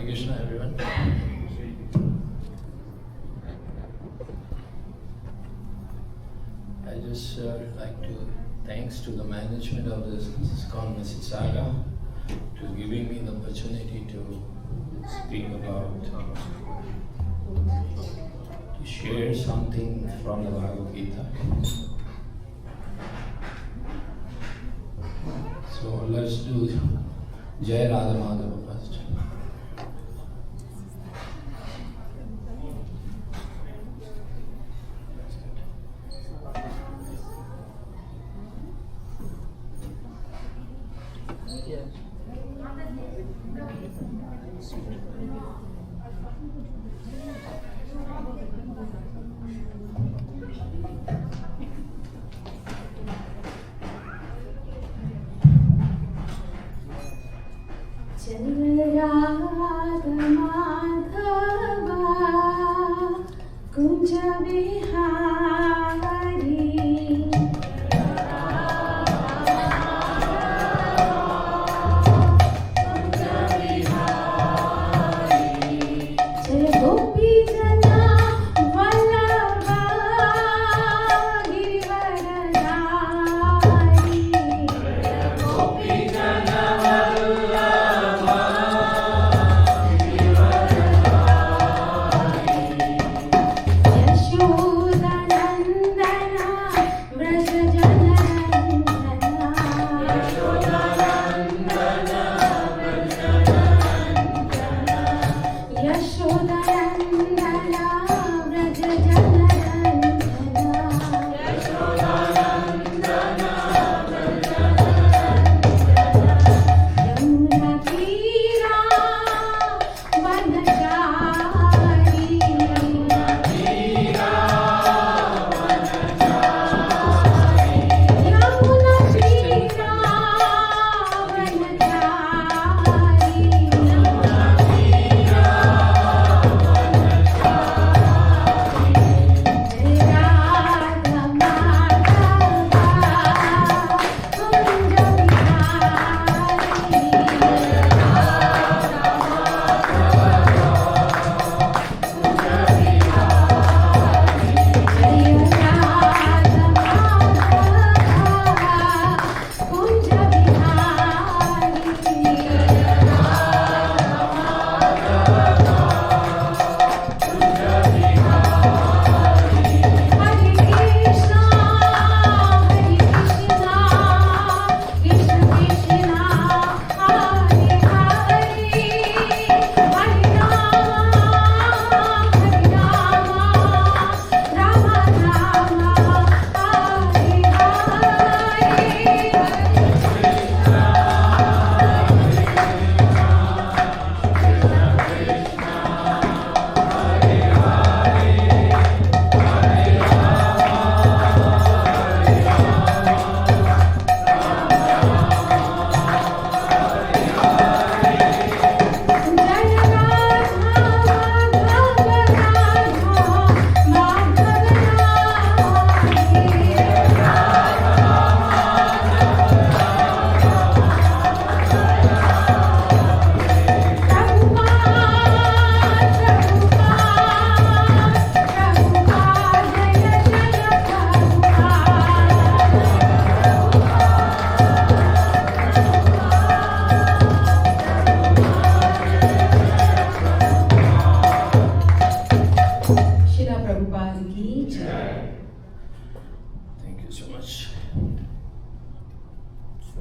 Hare Krishna, everyone. I just like to thanks to the management of this ISKCON Mississauga to giving me the opportunity to speak about, to share something from the Bhagavad Gita. So let's do Jai Radha Madhava first.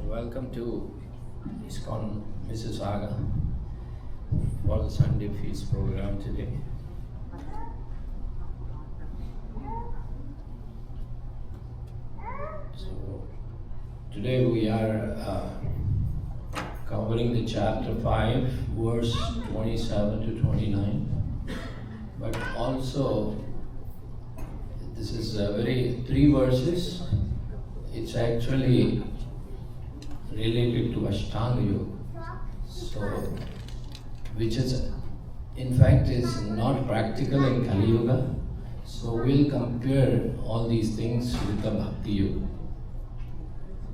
Welcome to ISKCON Mississauga for the Sunday Feast program today. So today we are covering the chapter 5, verse 27 to 29. But also, this is three verses. It's actually related to Ashtanga Yoga, so which is in fact is not practical in Kali Yoga. So we'll compare all these things with the Bhakti-yoga.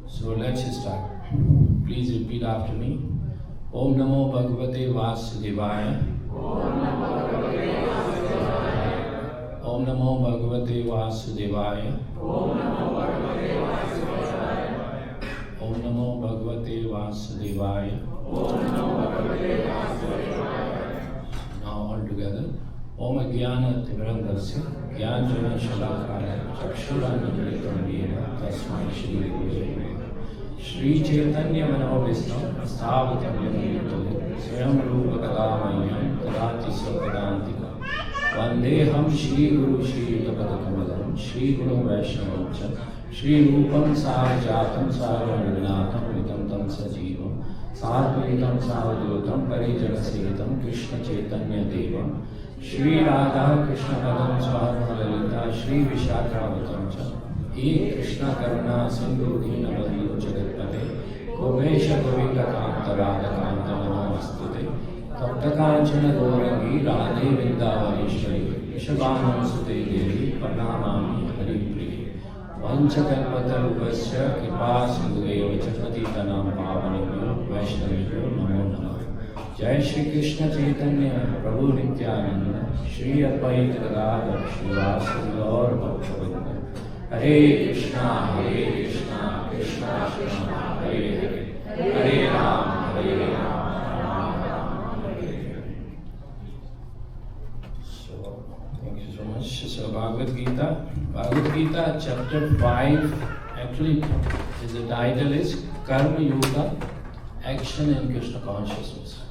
So let's start. Please repeat after me. Om Namo Bhagavate Vasudevaya. Om Namo Bhagavate Vasudevaya. Om Namo Bhagavate Vasudevaya. Now all together. Om Jnana Timirandasya Jnana Shalakaya Chakshurannamritam Yena Tasmai Shri Gurave Namaha. Shri Chaitanya Manovishnam Stavatam Yamritale Swayam Rupa Kadamayyam Tadati Sakadantika Vandeham Shri Guru Shri Yutabadakamalam Shri Guru Vaishnavam Cha Shri Rupam Sahajatam Sarvamrinatham Vitam Tam Sajivam Sarvaitam Savadutam Parijanasetam Krishna Chaitanya Devam Shri Radha Krishna Padam Swahamalita Shri Vishakavatam Cha Ek Krishna Karuna Sindhu Dina Bhaiyo Jagatpate Gopesha Govita Kanta Radha Kanta Manamastute Tapta Kanchana Gaurangi Radhe Vrindavaneshwari Vishabhanam Sute Devi Pranamami Hari Priye Vanchakalpatarupasya Kripa Sindhuveva Chapatitanam Pavanebhyo Vaishnavibhyo Namo Namah. Jai Shri Krishna Chaitanya Prabhu Nityananda Shri Advaita Gadadhar Srivasadi Gaur Bhakta Hare Krishna Krishna Krishna Hare Hare Hare Ram Ram Ram Hare Hare. So, thank you so much. So, Bhagavad Gita chapter 5, actually the title is Karma Yoga, Action in Krishna Consciousness.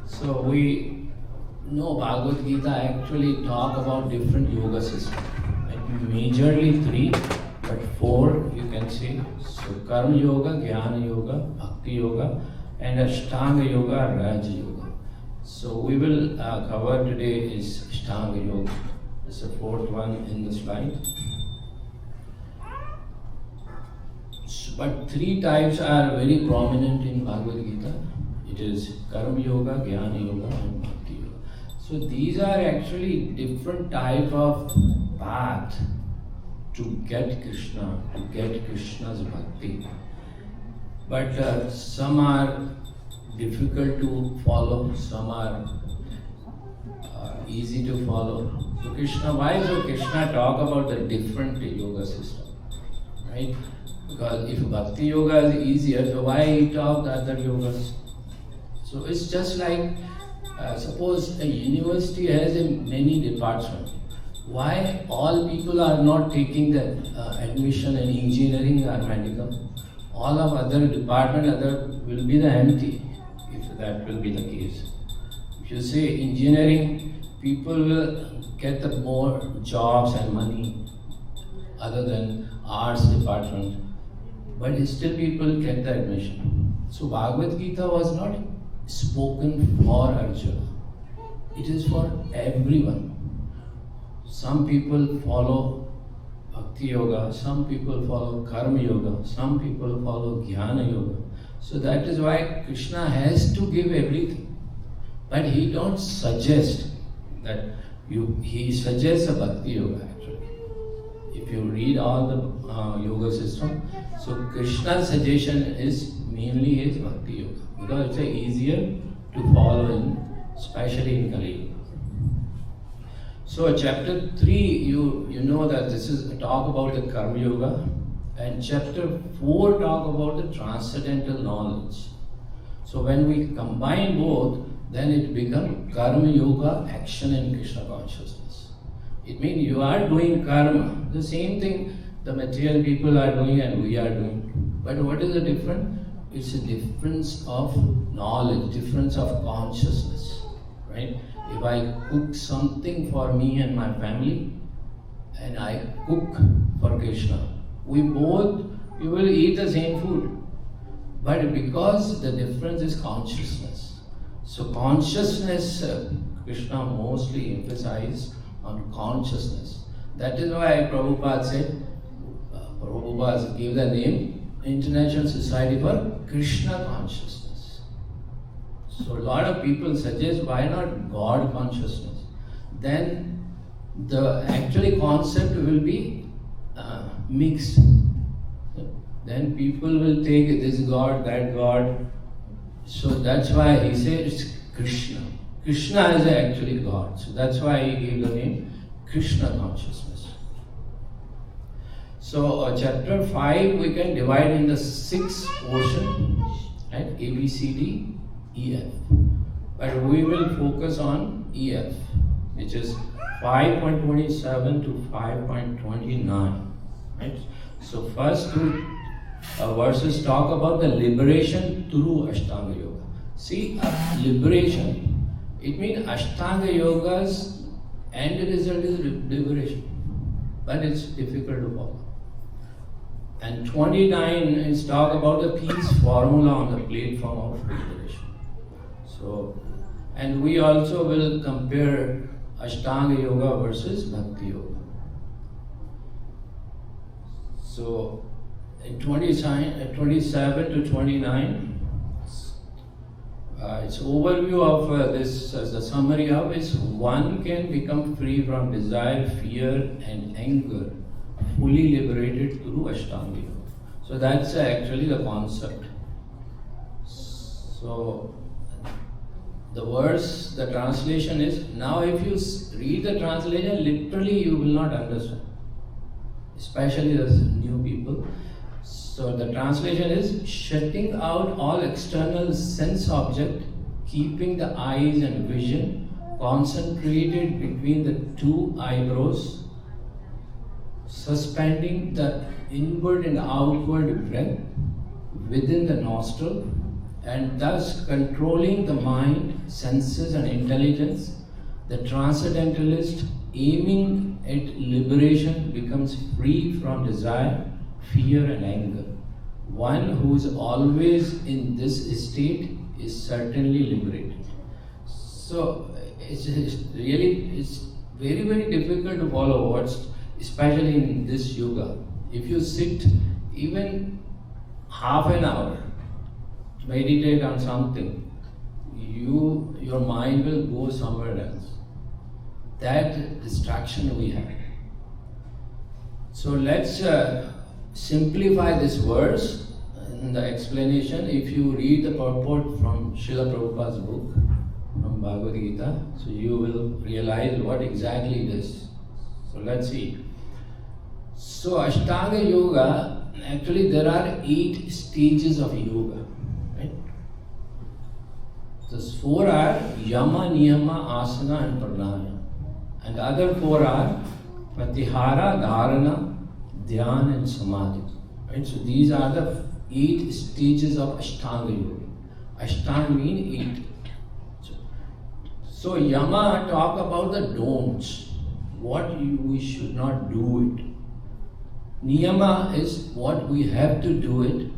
So we know Bhagavad Gita actually talk about different yoga systems. Majorly 3, but 4 you can see. So Karma Yoga, Jnana Yoga, Bhakti Yoga, and Ashtanga Yoga, Raja Yoga. So we will cover today is Ashtanga Yoga. It's the 4th one in the slide. But 3 types are very prominent in Bhagavad Gita. It is Karma Yoga, Jnana Yoga, and Bhakti Yoga. So these are actually different type of path to get Krishna, to get Krishna's bhakti. But some are difficult to follow, some are easy to follow. So Krishna, why so Krishna talk about the different yoga system, right? Because if Bhakti Yoga is easier, so why he talk the other yogas? So it's just like, suppose a university has many departments. Why all people are not taking the admission in engineering or medical? All of other department will be the empty, if that will be the case. If you say engineering, people will get the more jobs and money other than arts department, but still people get the admission. So Bhagavad Gita was not spoken for Arjuna. It is for everyone. Some people follow Bhakti Yoga, some people follow Karma Yoga, some people follow Jnana Yoga. So that is why Krishna has to give everything. But he don't suggest that he suggests a Bhakti Yoga actually. If you read all the yoga system, so Krishna's suggestion is mainly his Bhakti Yoga. Because it's easier to follow in, especially in Kali Yuga. So chapter 3, you know that this is a talk about the Karma Yoga, and chapter 4 talk about the transcendental knowledge. So when we combine both, then it becomes Karma Yoga, action in Krishna consciousness. It means you are doing karma, the same thing the material people are doing and we are doing. But what is the difference? It's a difference of knowledge, difference of consciousness, right? If I cook something for me and my family, and I cook for Krishna, we will eat the same food. But because the difference is consciousness. So consciousness, Krishna mostly emphasizes on consciousness. That is why Prabhupada said, Prabhupada gave the name International Society for Krishna Consciousness. So a lot of people suggest, why not God consciousness? Then the actually concept will be mixed. Then people will take this God, that God. So that's why he says Krishna. Krishna is actually God. So that's why he gave the name Krishna consciousness. So chapter 5 we can divide into 6 portions, right? A, B, C, D, E, F. But we will focus on E, F, which is 5.27 to 5.29. Right? So first two verses talk about the liberation through Ashtanga Yoga. See, liberation, it means Ashtanga Yoga's end result is liberation, but it's difficult to follow. And 29 is talk about the peace formula on the platform of liberation. So, and we also will compare Ashtanga Yoga versus Bhakti-yoga. So, in 27 to 29, it's overview of this as a summary of is one can become free from desire, fear and anger, fully liberated through Ashtanga Yoga. So that's actually the concept. So the verse, the translation is, now if you read the translation, literally you will not understand, especially the new people. So the translation is, shutting out all external sense object, keeping the eyes and vision concentrated between the two eyebrows, suspending the inward and outward breath within the nostril, and thus controlling the mind, senses and intelligence. The transcendentalist, aiming at liberation, becomes free from desire, fear and anger. One who is always in this state is certainly liberated. So it's very, very difficult to follow words, especially in this yoga. If you sit even half an hour, meditate on something, your mind will go somewhere else. That distraction we have. So let's simplify this verse in the explanation. If you read the purport from Srila Prabhupada's book, from Bhagavad Gita, so you will realize what exactly it is. So let's see. So Ashtanga Yoga, actually there are 8 stages of yoga. Right? Those 4 are Yama, Niyama, Asana and Pranayama. And the other 4 are Pratihara, Dharana, Dhyan and Samadhi. Right? So these are the 8 stages of Ashtanga Yoga. Ashtanga means 8. So Yama talk about the don'ts, what we should not do it. Niyama is what we have to do it.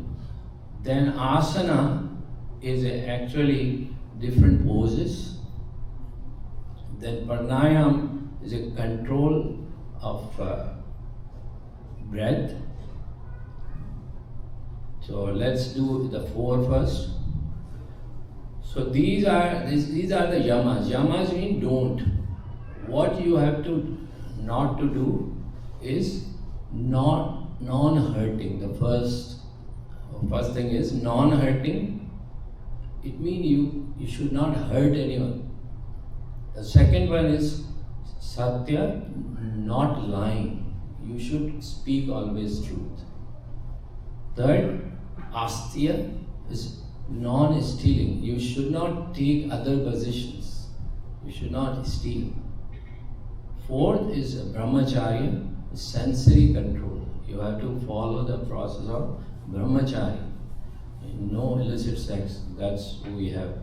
Then Asana is actually different poses. Then Pranayam is a control of breath. So let's do the 4 first. So these are the yamas. Yamas mean don't. What you have to not to do is non-hurting. The first thing is non-hurting. It means you should not hurt anyone. The second one is satya, not lying. You should speak always truth. Third, astya is non-stealing. You should not take other positions. You should not steal. Fourth is brahmacharya, sensory control. You have to follow the process of brahmacharya. No illicit sex. That's what we have.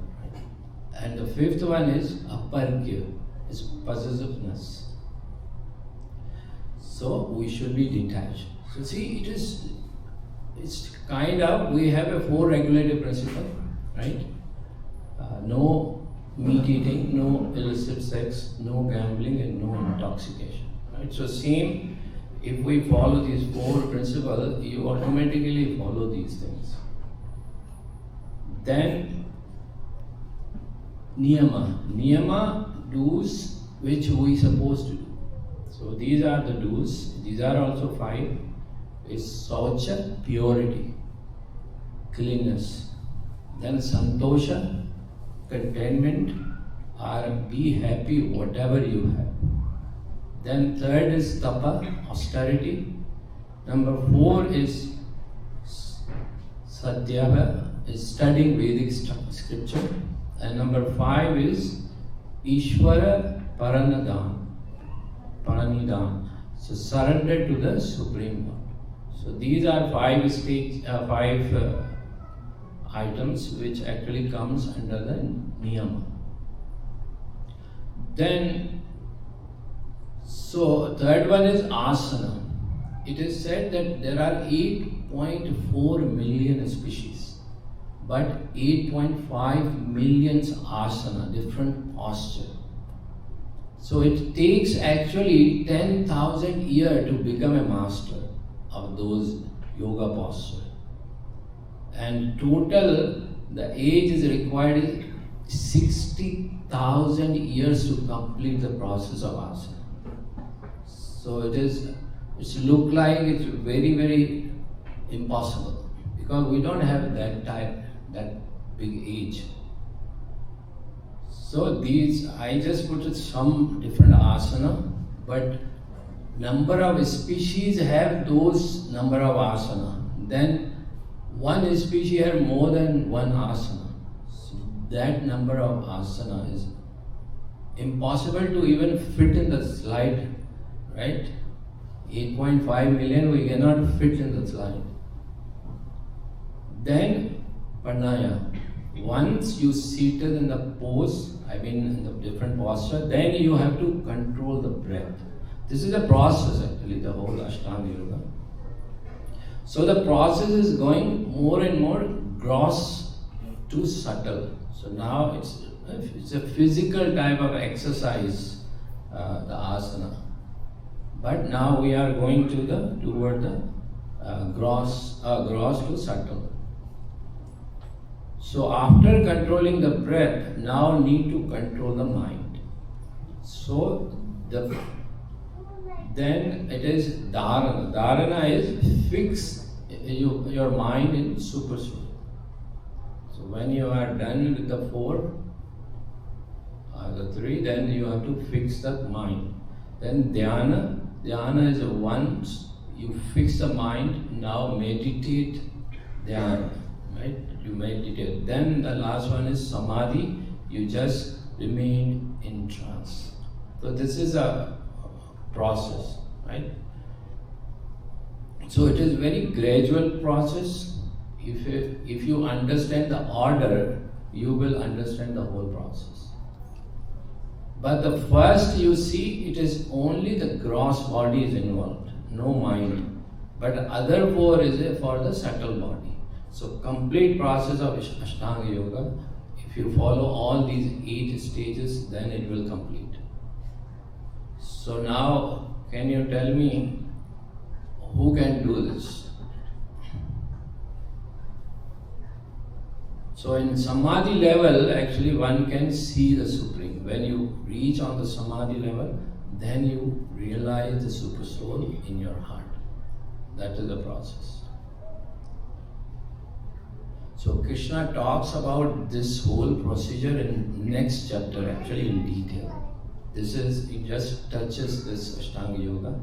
And the 5th one is apargya, is possessiveness. So we should be detached. So see, it's kind of, we have a 4 regulative principle, right? No meat eating, no illicit sex, no gambling and no intoxication. Right? So same, if we follow these 4 principles, you automatically follow these things. Then niyama, do's which we supposed to do. So these are the do's. These are also 5. Is saucha, purity, cleanness. Then santosha, contentment, or be happy whatever you have. Then third is tapa, austerity. Number 4 is sadhyava, is studying Vedic scripture. And number 5 is Ishvara Paranidhan. So surrender to the Supreme Lord. So these are 5 items which actually comes under the niyama. Then, so third one is asana. It is said that there are 8.4 million species, but 8.5 million asana, different posture. So it takes actually 10,000 years to become a master of those yoga posture. And total, the age is required is 60,000 years to complete the process of asana. So it's look like it's very, very impossible because we don't have that big age. So these, I just put some different asana, but number of species have those number of asana. Then one species have more than one asana. So that number of asana is impossible to even fit in the slide, right? 8.5 million we cannot fit in the slide. Then pranayama. Once you seated in the pose, in the different posture, then you have to control the breath. This is a process actually, the whole Ashtanga Yoga. So the process is going more and more gross to subtle. So now it's a physical type of exercise, the asana. But now we are going toward the gross to subtle. So after controlling the breath, now need to control the mind. So then it is dharana. Dharana is fix your mind in super soul. So when you are done with the 4, the 3, then you have to fix the mind. Then dhyana. Dhyana is once you fix the mind, now meditate dhyana, right? You meditate. Then the last one is samadhi, you just remain in trance. So this is a process, right? So it is very gradual process. If you understand the order, you will understand the whole process. But the first you see, it is only the gross body is involved, no mind. But other 4 is for the subtle body. So complete process of Ashtanga Yoga, if you follow all these 8 stages, then it will complete. So now, can you tell me who can do this? So in Samadhi level, actually one can see the Supreme. When you reach on the Samadhi level, then you realize the Super Soul in your heart. That is the process. So Krishna talks about this whole procedure in next chapter, actually in detail. It just touches this Ashtanga Yoga.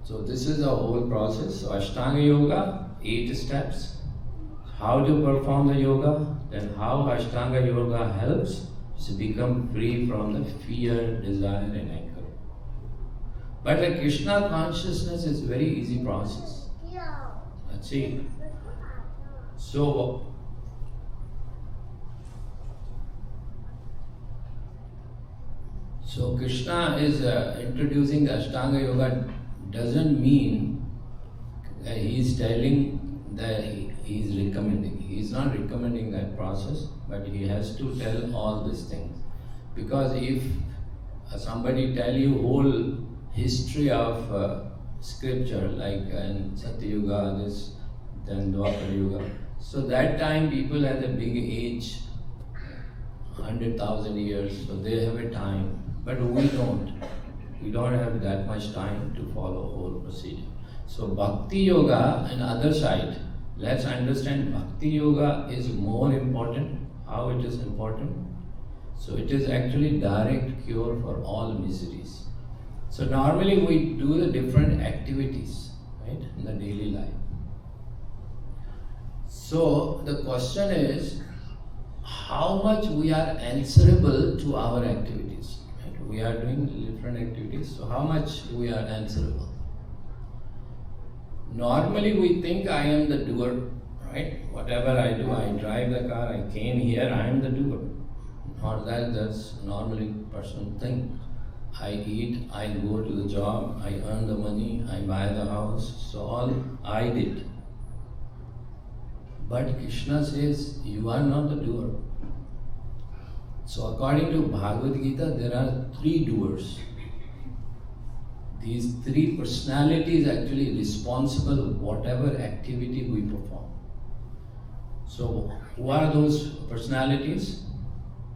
So this is the whole process. So Ashtanga Yoga, 8 steps. How to perform the yoga, then how Ashtanga Yoga helps to become free from the fear, desire and anger. But the Krishna consciousness is very easy process. That's it. So Krishna is introducing the Ashtanga Yoga doesn't mean he is telling that he is recommending. He is not recommending that process, but he has to tell all these things. Because if somebody tell you whole history of scripture, like in Satya Yuga, this, then Dwapara Yuga, so that time people had a big age, 100,000 years, so they have a time. But we don't. We don't have that much time to follow whole procedure. So Bhakti-yoga on the other side, let's understand Bhakti Yoga is more important. How it is important? So it is actually direct cure for all miseries. So normally we do the different activities, right, in the daily life. So the question is, how much we are answerable to our activities. Right? We are doing different activities, so how much we are answerable. Normally we think I am the doer, right? Whatever I do, I drive the car, I came here, I am the doer. Not that's normally person think. I eat, I go to the job, I earn the money, I buy the house, so all I did. But Krishna says, you are not the doer. So according to Bhagavad Gita, there are 3 doers. These 3 personalities actually responsible whatever activity we perform. So who are those personalities?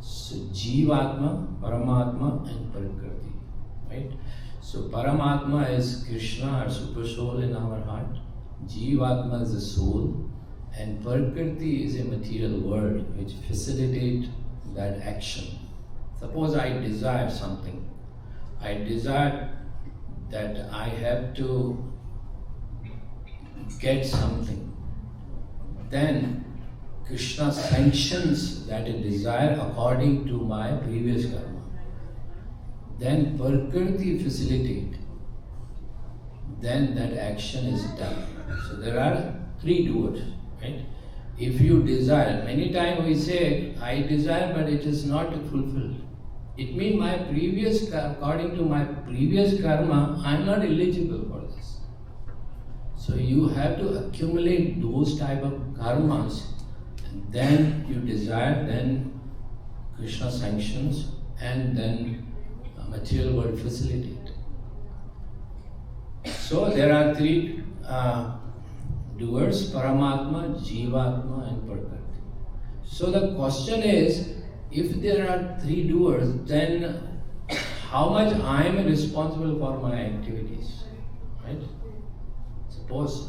So Jivatma, Paramatma and Prakriti. Right? So Paramatma is Krishna, our super soul in our heart. Jivatma is the soul. And Prakriti is a material world which facilitates that action. Suppose I desire something. I desire that I have to get something. Then Krishna sanctions that desire according to my previous karma. Then Prakriti facilitates. Then that action is done. So there are 3 doers. Right? If you desire, many times we say, I desire but it is not fulfilled. It means according to my previous karma, I am not eligible for this. So you have to accumulate those type of karmas, and then you desire, then Krishna sanctions, and then material world facilitate. So there are 3 doers, Paramatma, Jivatma and Prakriti. So the question is, if there are 3 doers, then how much I am responsible for my activities? Right? Suppose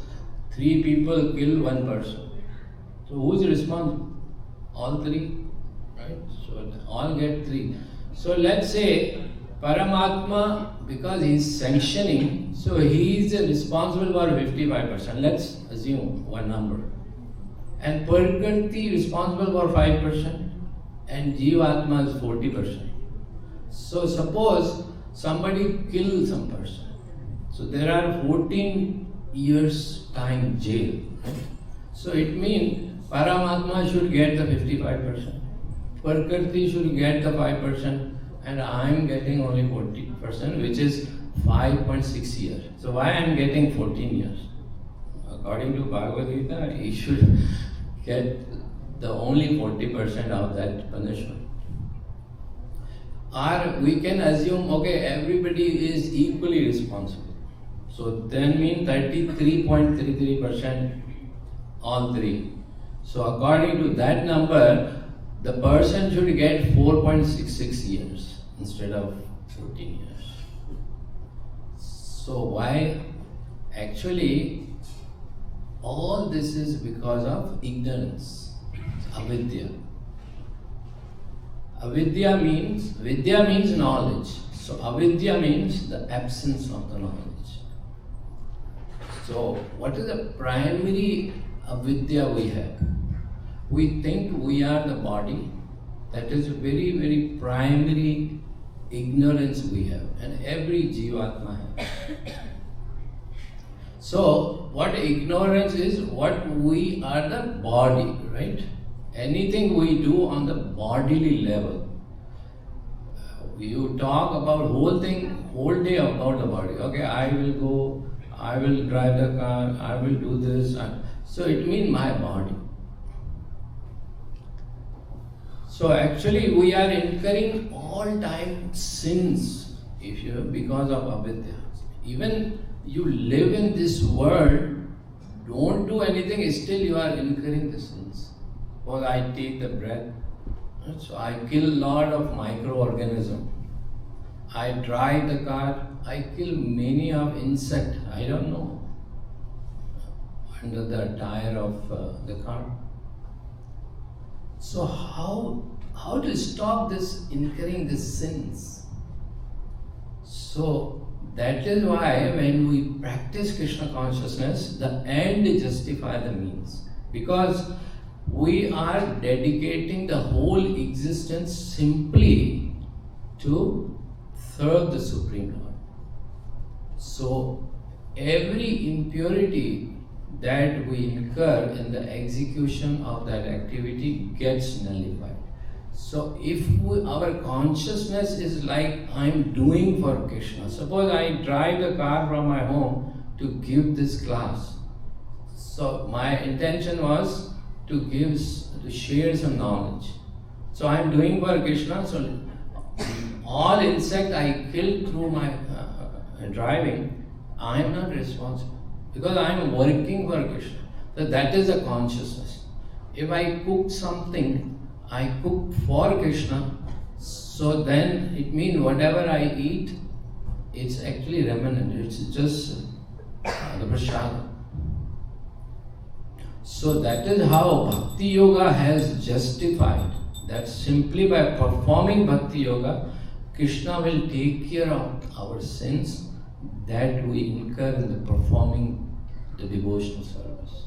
3 people kill 1 person. So who is responsible? All 3. Right? So all get 3. So let's say Paramatma, because he is sanctioning, so he is responsible for 55%. Let's assume one number. And Prakriti responsible for 5%, and Jivatma is 40%. So suppose somebody kills some person. So there are 14 years time jail. So it means Paramatma should get the 55%. Prakriti should get the 5%. And I am getting only 40%, which is 5.6 years. So why I am getting 14 years? According to Bhagavad Gita, he should get the only 40% of that punishment. Or we can assume, okay, everybody is equally responsible. So then mean 33.33% all 3. So according to that number, the person should get 4.66 years instead of 14 years. So why? Actually, all this is because of ignorance, avidya. Vidya means knowledge. So avidya means the absence of the knowledge. So what is the primary avidya we have? We think we are the body. That is very, very primary ignorance we have, and every Jivatma has. So what ignorance is? What we are the body, right? Anything we do on the bodily level. You talk about whole day about the body. Okay, I will go, I will drive the car, I will do this. So it means my body. So actually we are incurring all time sins because of avidya. Even you live in this world, don't do anything, still you are incurring the sins. Because I take the breath, so I kill a lot of microorganisms. I drive the car, I kill many of insects, I don't know. under the tire of the car. So how to stop this incurring these sins? So that is why when we practice Krishna consciousness, the end justifies the means. Because we are dedicating the whole existence simply to serve the Supreme Lord. So every impurity that we incur in the execution of that activity gets nullified. So if our consciousness is like I'm doing for Krishna. Suppose I drive the car from my home to give this class. So my intention was to share some knowledge. So I'm doing for Krishna. So all insect I kill through my driving, I am not responsible because I am working for Krishna. So that is a consciousness. If I cook something, I cook for Krishna, so then it means whatever I eat, it's actually remnant, it's just the prasada. So that is how Bhakti-yoga has justified that simply by performing Bhakti-yoga, Krishna will take care of our sins that we incur in the performing the devotional service.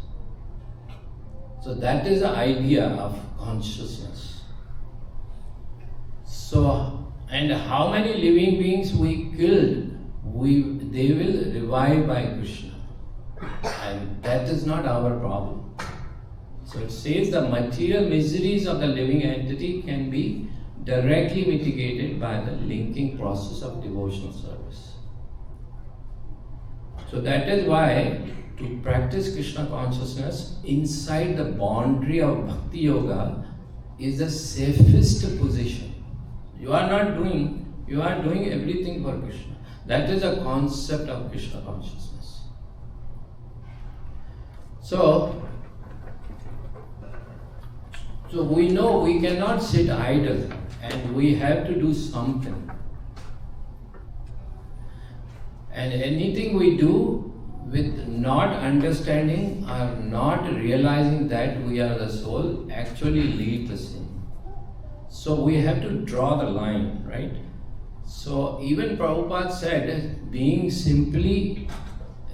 So that is the idea of consciousness. So, and how many living beings we killed, they will revive by Krishna. And that is not our problem. So it says the material miseries of the living entity can be directly mitigated by the linking process of devotional service. So that is why to practice Krishna consciousness inside the boundary of Bhakti Yoga is the safest position. You are doing everything for Krishna. That is a concept of Krishna consciousness. So we know we cannot sit idle and we have to do something. And anything we do with not understanding or not realizing that we are the soul actually lead to sin. So we have to draw the line, right? So even Prabhupada said, being simply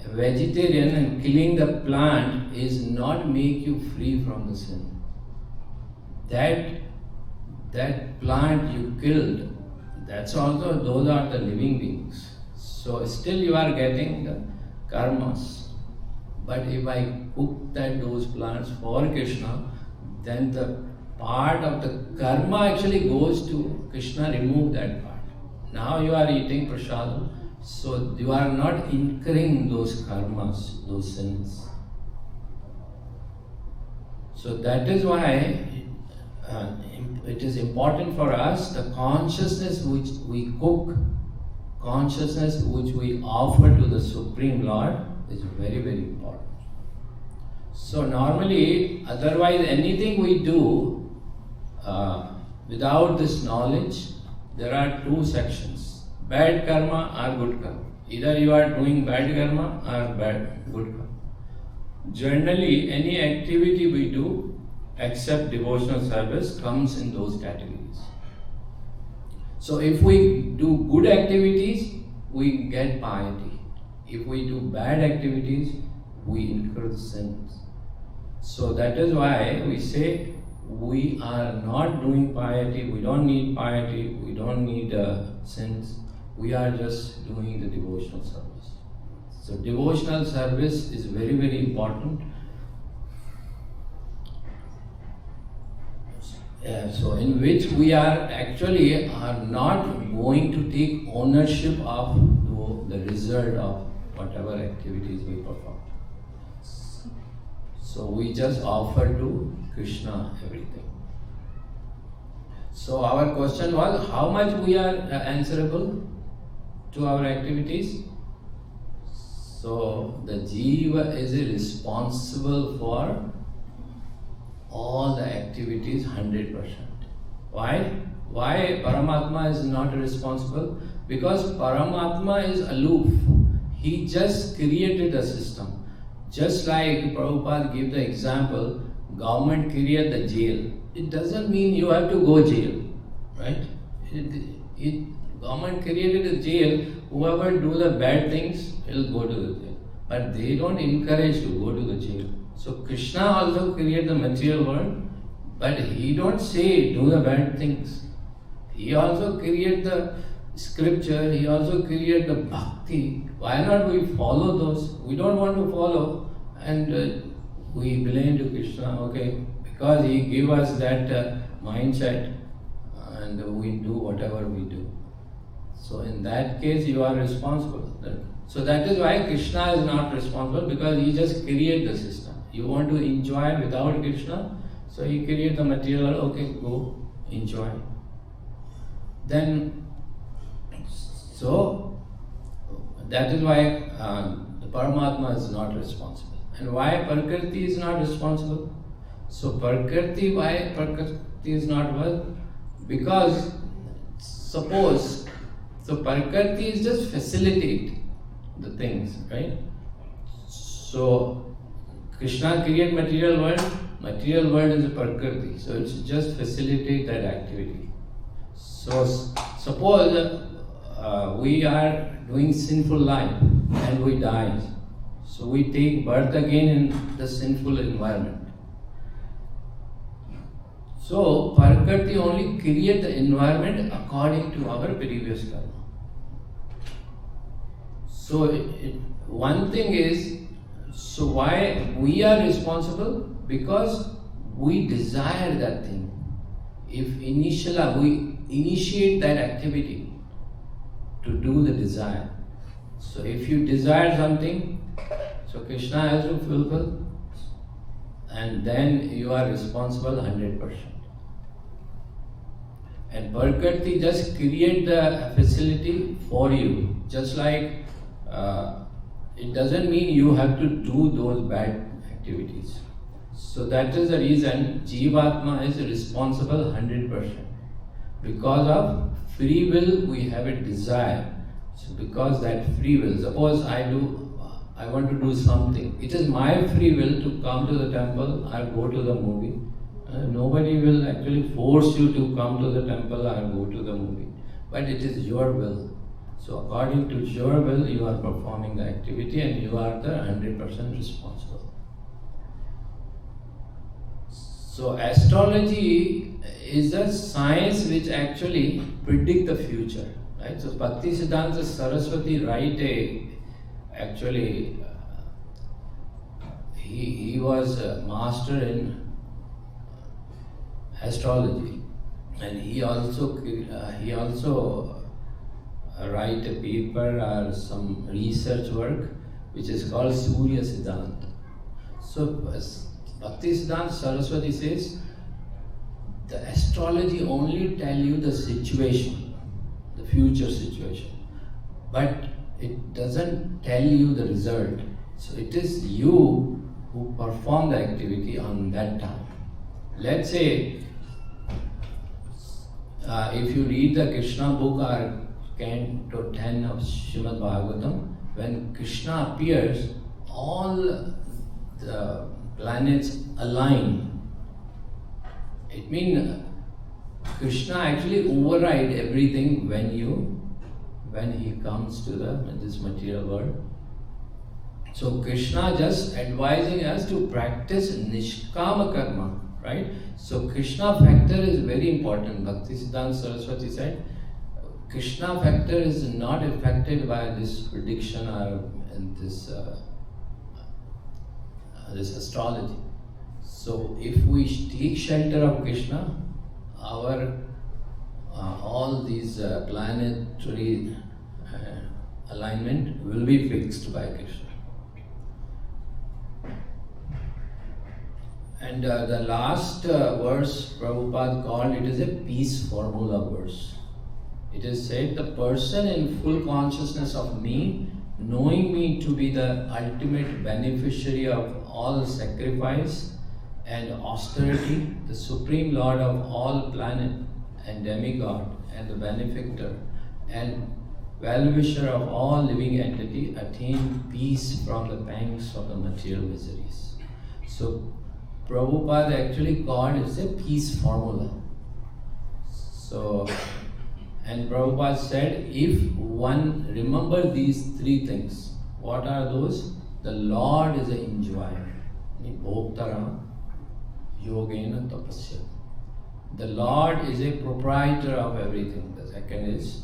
vegetarian and killing the plant is not make you free from the sin. That plant you killed, those are the living beings. So still you are getting the karmas. But if I cook those plants for Krishna, then the part of the karma actually goes to Krishna, remove that part. Now you are eating prasad, so you are not incurring those karmas, those sins. So that is why it is important for us, the consciousness which we cook, consciousness which we offer to the Supreme Lord is very, very important. So normally, otherwise anything we do without this knowledge, there are two sections, bad karma or good karma. Either you are doing bad karma or good karma. Generally, any activity we do except devotional service comes in those categories. So if we do good activities, we get piety. If we do bad activities, we incur the sins. So that is why we say we are not doing piety, we don't need piety, we don't need sins, we are just doing the devotional service. So devotional service is very, very important. So in which we are not going to take ownership of the result of whatever activities we perform. So we just offer to Krishna everything. So our question was, how much we are answerable to our activities? So the Jiva is responsible for all the activities 100%. Why? Why Paramatma is not responsible? Because Paramatma is aloof. He just created a system. Just like Prabhupada gave the example, government created the jail. It doesn't mean you have to go jail, right? Government created a jail. Whoever do the bad things will go to the jail. But they don't encourage to go to the jail. So Krishna also created the material world, but he don't say do the bad things. He also created the scripture, he also created the bhakti. Why not we follow those? We don't want to follow, and we blame to Krishna, okay, because he gave us that mindset, and we do whatever we do. So in that case, you are responsible. So that is why Krishna is not responsible, because he just created the system. You want to enjoy without Krishna, so he created the material, okay, go enjoy. Then, so that is why the Paramatma is not responsible. And why Prakriti is not responsible? So Prakriti, why Prakriti is not well? Because suppose, so Prakriti is just facilitate the things, right? So Krishna created material world is a Prakriti, so it's just facilitate that activity. So suppose we are doing sinful life and we die. So we take birth again in the sinful environment. So Prakriti only create the environment according to our previous karma. So one thing is, so why we are responsible? Because we desire that thing. If initially we initiate that activity to do the desire. So if you desire something, so Krishna has to fulfill, and then you are responsible 100%. And Prakriti just create the facility for you. Just like it doesn't mean you have to do those bad activities. So that is the reason Jivatma is responsible 100%. Because of free will, we have a desire. So because that free will, suppose I want to do something. It is my free will to come to the temple or go to the movie. Nobody will actually force you to come to the temple or go to the movie. But it is your will. So according to your will, you are performing the activity and you are the 100% responsible. So astrology is a science which actually predict the future, right? So Bhaktisiddhanta Saraswati he was a master in astrology, and he also write a paper or some research work which is called Surya Siddhanta. So Bhaktisiddhanta Saraswati says the astrology only tell you the situation, the future situation, but it doesn't tell you the result. So it is you who perform the activity on that time. Let's say if you read the Krishna book or Canto 10 of Srimad Bhagavatam, when Krishna appears, all the planets align. It means Krishna actually override everything when he comes to this material world. So Krishna just advising us to practice nishkama karma, right? So Krishna factor is very important. Bhaktisiddhanta Saraswati said, Krishna factor is not affected by this prediction or this astrology. So if we take shelter of Krishna, our all these planetary alignment will be fixed by Krishna. And the last verse Prabhupada called, it is a peace formula verse. It is said, the person in full consciousness of me, knowing me to be the ultimate beneficiary of all sacrifice and austerity, the supreme lord of all planet and demigod and the benefactor, and well-wisher of all living entity, attain peace from the pangs of the material miseries. So Prabhupada actually called it a peace formula. So, and Prabhupada said, if one remember these three things, what are those? The Lord is an enjoyer. Bhoktara yogena tapasya. The Lord is a proprietor of everything. The second is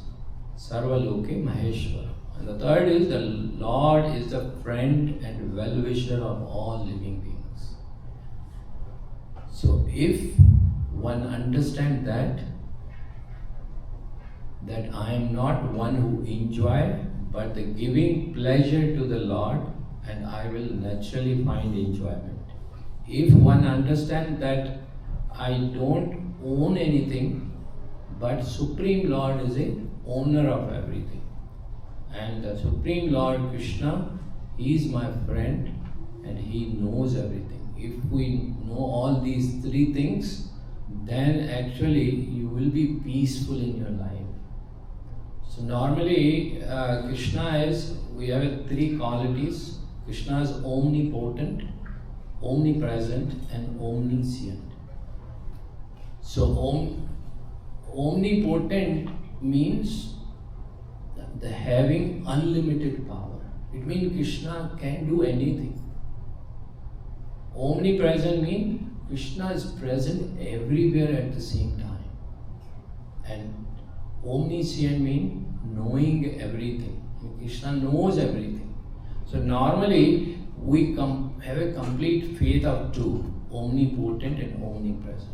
Sarva Loke Maheshwara. And the third is the Lord is the friend and well-wisher of all living beings. So if one understands that I am not one who enjoy, but the giving pleasure to the Lord, and I will naturally find enjoyment. If one understands that I don't own anything, but Supreme Lord is a owner of everything. And the Supreme Lord Krishna, He is my friend and He knows everything. If we know all these three things, then actually you will be peaceful in your life. So normally Krishna is, we have three qualities. Krishna is omnipotent, omnipresent and omniscient. So omnipotent means the having unlimited power. It means Krishna can do anything. Omnipresent means Krishna is present everywhere at the same time. And omniscient means knowing everything. Krishna knows everything. So normally we have a complete faith of two, omnipotent and omnipresent.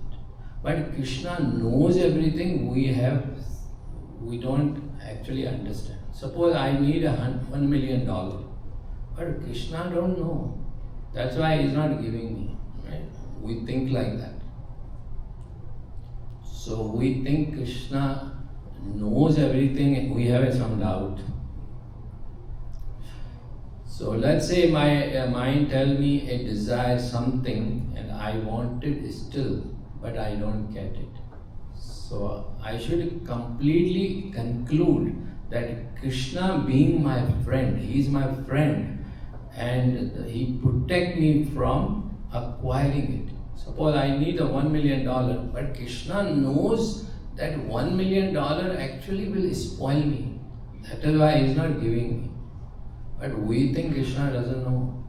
But Krishna knows everything, we don't actually understand. Suppose I need $1 million, but Krishna don't know. That's why He's not giving me. Right? We think like that. So we think Krishna knows everything and we have some doubt. So let's say my mind tell me I desire something and I want it still, but I don't get it. So I should completely conclude that Krishna being my friend, He is my friend and He protect me from acquiring it. Suppose I need $1 million, but Krishna knows that $1 million actually will spoil me. That is why He is not giving me. But we think Krishna doesn't know.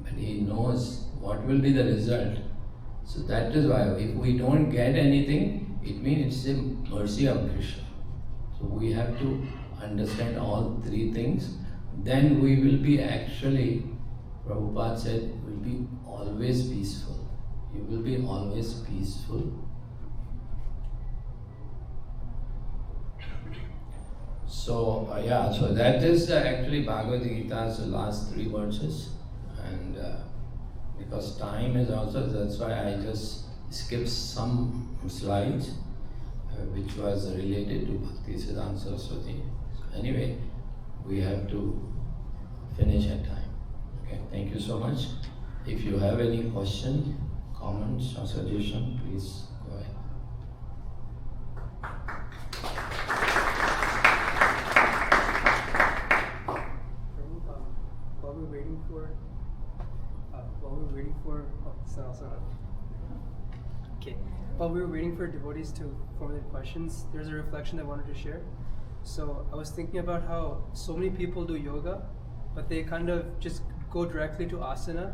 But He knows what will be the result. So that is why if we don't get anything, it means it's the mercy of Krishna. So we have to understand all three things. Then we will be actually, Prabhupada said, will be always peaceful. You will be always peaceful. So so that is actually Bhagavad Gita's last three verses, and because time is also, that's why I just skipped some slides which was related to Bhakti-yoga Saraswati. So anyway, we have to finish at time. Okay, thank you so much. If you have any question, comments or suggestion, please go ahead. While we were waiting for devotees to formulate questions, there's a reflection I wanted to share. So I was thinking about how so many people do yoga, but they kind of just go directly to asana.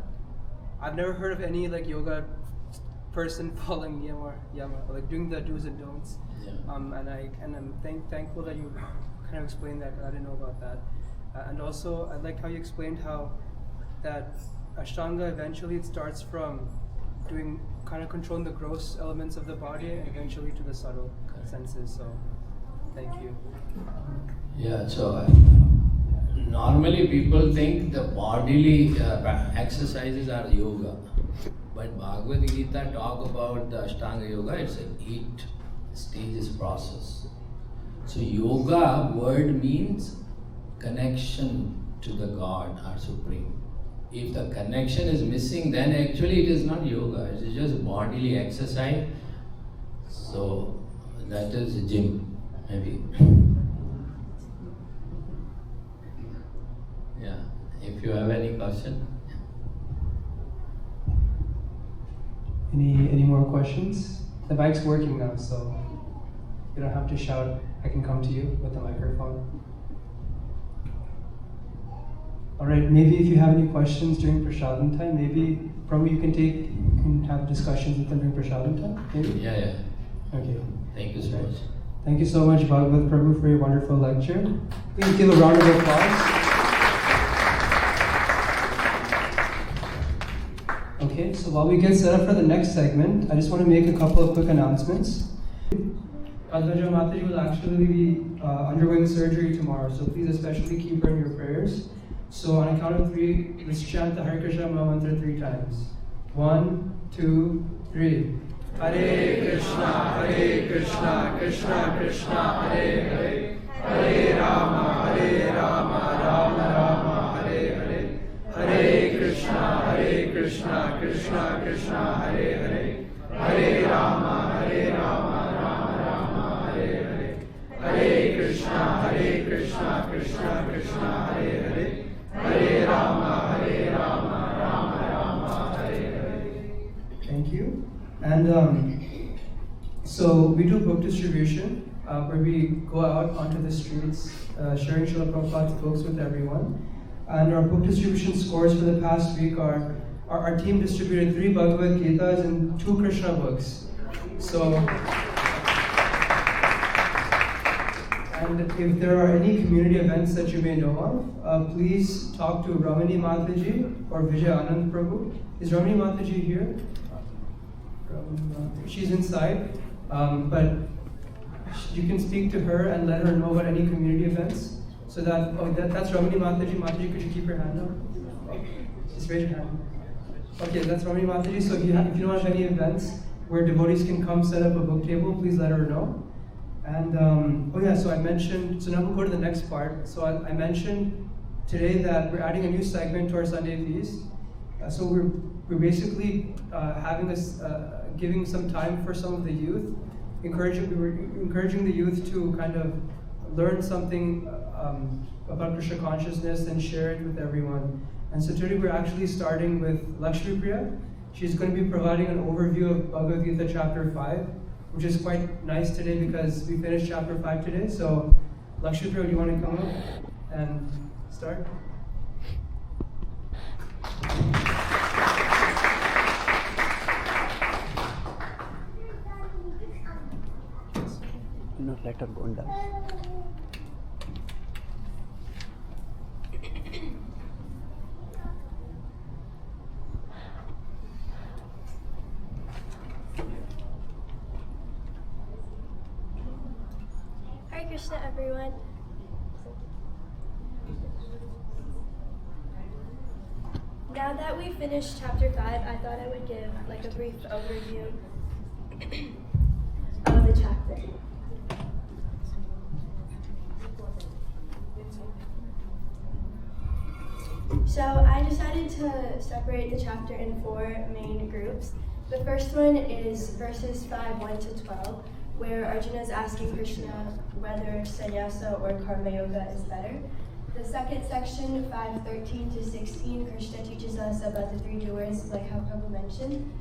I've never heard of any like yoga person following yama, like doing the do's and don'ts. Yeah. And I'm thankful that you kind of explained that, because I didn't know about that. And also, I like how you explained how that Ashtanga eventually it starts from doing kind of controlling the gross elements of the body and eventually to the subtle senses. So, thank you. Yeah, so normally people think the bodily exercises are yoga, but Bhagavad Gita talk about the Ashtanga Yoga, it's an 8 stages process. So yoga word means connection to the God or Supreme. If the connection is missing, then actually it is not yoga, it is just bodily exercise. So that is gym, maybe. question. Any more questions? The mic's working now, so you don't have to shout. I can come to you with the microphone. All right, maybe if you have any questions during Prashadam time, maybe Prabhu, you can have discussions with them during Prashadam time, maybe? Yeah. Okay. Thank you so much. Thank you so much, Bhagavad Prabhu, for your wonderful lecture. Please give a round of applause. Okay, so while we get set up for the next segment, I just want to make a couple of quick announcements. Advaja Mataji will actually be undergoing surgery tomorrow, so please especially keep her in your prayers. So on a count of 3, let's chant the Hare Krishna Mantra 3 times. 1, 2, 3. Hare Krishna, Krishna Krishna, Hare Hare. Hare Rama, Rama Rama, Hare Hare. Hare Krishna, Krishna Krishna, Hare Hare. Hare Rama, Rama Rama, Hare Hare. Hare Krishna, Krishna Krishna, Hare Hare. Hare Rama, Rama Rama, Hare Hare. Thank you. And so we do book distribution where we go out onto the streets sharing Srila Prabhupada's books with everyone. And our book distribution scores for the past week are our team distributed 3 Bhagavad Gitas and 2 Krishna books. So, and if there are any community events that you may know of, please talk to Ramani Mataji or Vijay Anand Prabhu. Is Ramani Mataji here? She's inside, but you can speak to her and let her know about any community events. So that's Ramani Mataji. Mataji, could you keep your hand up? Just raise your hand. Okay, that's Ramani Mataji. So if you don't have any events where devotees can come set up a book table, please let her know. And so I mentioned, so now we'll go to the next part. So I mentioned today that we're adding a new segment to our Sunday feast. So we're basically giving some time for some of the youth, encouraging the youth to kind of learn something about Krishna consciousness and share it with everyone. And so today we're actually starting with Lakshmi Priya. She's going to be providing an overview of Bhagavad Gita chapter 5, which is quite nice today because we finished chapter 5 today. So Lakshmi Priya, do you want to come up and start? Not let her go down. Hare Krishna, everyone. Now that we finished chapter 5, I thought I would give a brief overview of the chapter. So I decided to separate the chapter in 4 main groups. The first one is verses 5:1 to 12, where Arjuna is asking Krishna whether sannyasa or karma yoga is better. The second section, 5:13 to 16, Krishna teaches us about the 3 doers, like how Prabhu mentioned.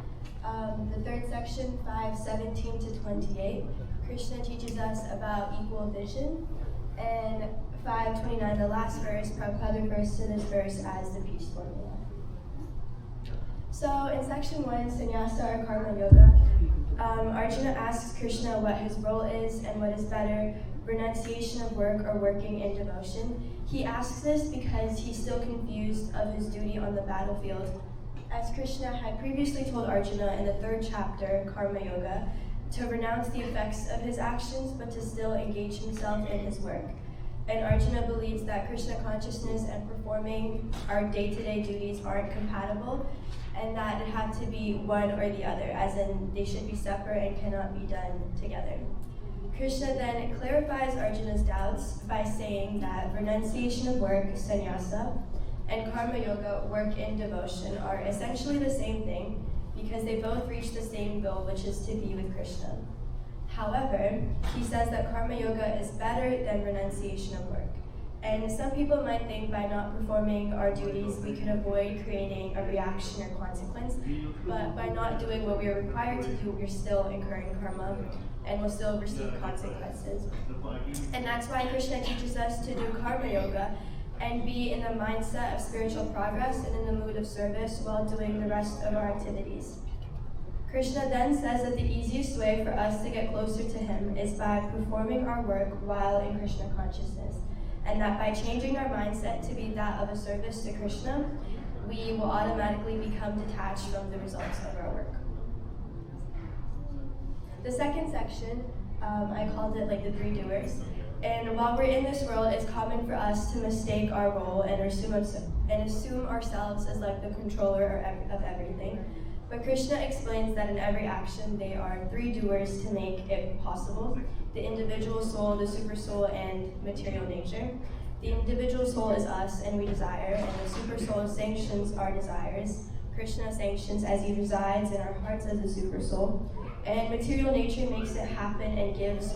The third section, 5:17 to 28, Krishna teaches us about equal vision. And 5:29, the last verse, Prabhupada refers to this verse as the peace formula. So in section 1, sannyasa or karma yoga, Arjuna asks Krishna what his role is and what is better, renunciation of work or working in devotion. He asks this because he's still confused of his duty on the battlefield. As Krishna had previously told Arjuna in the 3rd chapter, Karma Yoga, to renounce the effects of his actions but to still engage himself in his work. And Arjuna believes that Krishna consciousness and performing our day-to-day duties aren't compatible, and that it had to be one or the other, as in they should be separate and cannot be done together. Krishna then clarifies Arjuna's doubts by saying that renunciation of work, sannyasa, and karma yoga, work in devotion, are essentially the same thing because they both reach the same goal, which is to be with Krishna. However, he says that karma yoga is better than renunciation of work. And some people might think by not performing our duties, we could avoid creating a reaction or consequence. But by not doing what we are required to do, we're still incurring karma and will still receive consequences. And that's why Krishna teaches us to do karma yoga and be in the mindset of spiritual progress and in the mood of service while doing the rest of our activities. Krishna then says that the easiest way for us to get closer to him is by performing our work while in Krishna consciousness, and that by changing our mindset to be that of a service to Krishna, we will automatically become detached from the results of our work. The second section, I called it like the three doers. And while we're in this world, it's common for us to mistake our role and assume ourselves as like the controller of everything. But Krishna explains that in every action, there are three doers to make it possible: the individual soul, the super soul, and material nature. The individual soul is us, and we desire, and the super soul sanctions our desires. Krishna sanctions as he resides in our hearts as a super soul. And material nature makes it happen and gives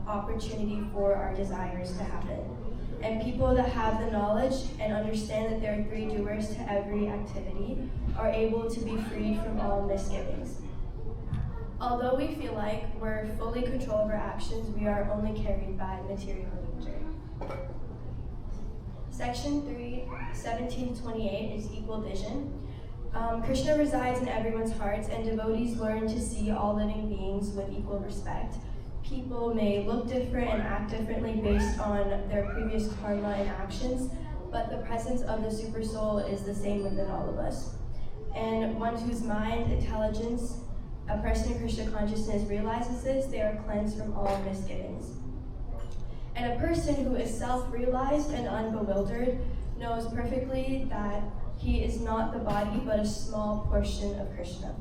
opportunity for our desires to happen. And people that have the knowledge and understand that there are three doers to every activity are able to be freed from all misgivings. Although we feel like we're fully in control of our actions, we are only carried by material nature. Section 3, 17-28 is equal vision. Krishna resides in everyone's hearts, and devotees learn to see all living beings with equal respect. People may look different and act differently based on their previous karma and actions, but the presence of the super soul is the same within all of us. And one whose mind, intelligence, a person in Krishna consciousness realizes this, they are cleansed from all misgivings. And a person who is self-realized and unbewildered knows perfectly that he is not the body, but a small portion of Krishna.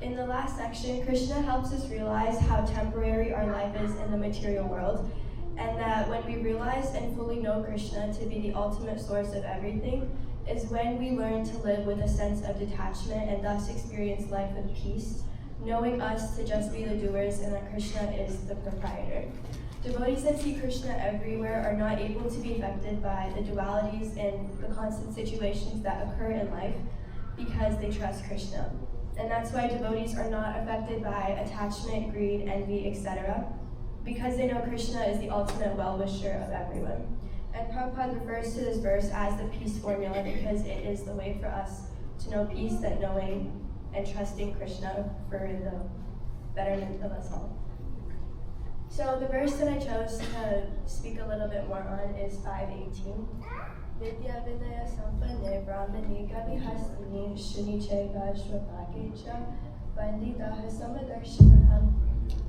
In the last section, Krishna helps us realize how temporary our life is in the material world, and that when we realize and fully know Krishna to be the ultimate source of everything, is when we learn to live with a sense of detachment and thus experience life with peace, knowing us to just be the doers and that Krishna is the proprietor. Devotees that see Krishna everywhere are not able to be affected by the dualities and the constant situations that occur in life because they trust Krishna. And that's why devotees are not affected by attachment, greed, envy, etc., because they know Krishna is the ultimate well-wisher of everyone. And Prabhupada refers to this verse as the peace formula because it is the way for us to know peace, that knowing and trusting Krishna for the betterment of us all. So the verse that I chose to speak a little bit more on is 5:18. Vidya Vinaya Sampanne Brahmani Gavihastini Shuniche Vashvapakecha Vanditaha Samadarshanaha.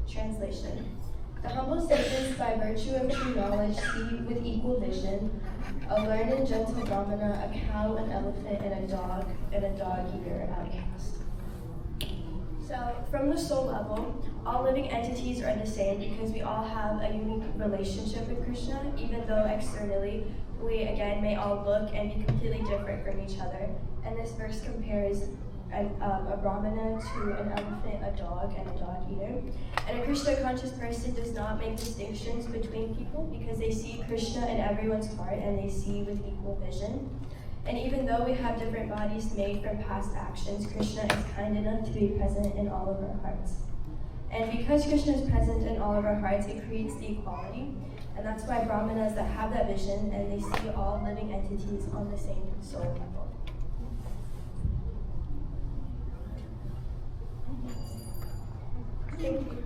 Translation. The humble sages, by virtue of true knowledge, see with equal vision a learned and gentle brahmana, a cow, an elephant, and a dog-eater outcast. So, from the soul level, all living entities are the same because we all have a unique relationship with Krishna, even though externally we, again, may all look and be completely different from each other. And this verse compares a brahmana to an elephant, a dog, and a dog-eater. And a Krishna-conscious person does not make distinctions between people because they see Krishna in everyone's heart and they see with equal vision. And even though we have different bodies made from past actions, Krishna is kind enough to be present in all of our hearts. And because Krishna is present in all of our hearts, it creates the equality. And that's why brahmanas that have that vision and they see all living entities on the same soul level. Thank you.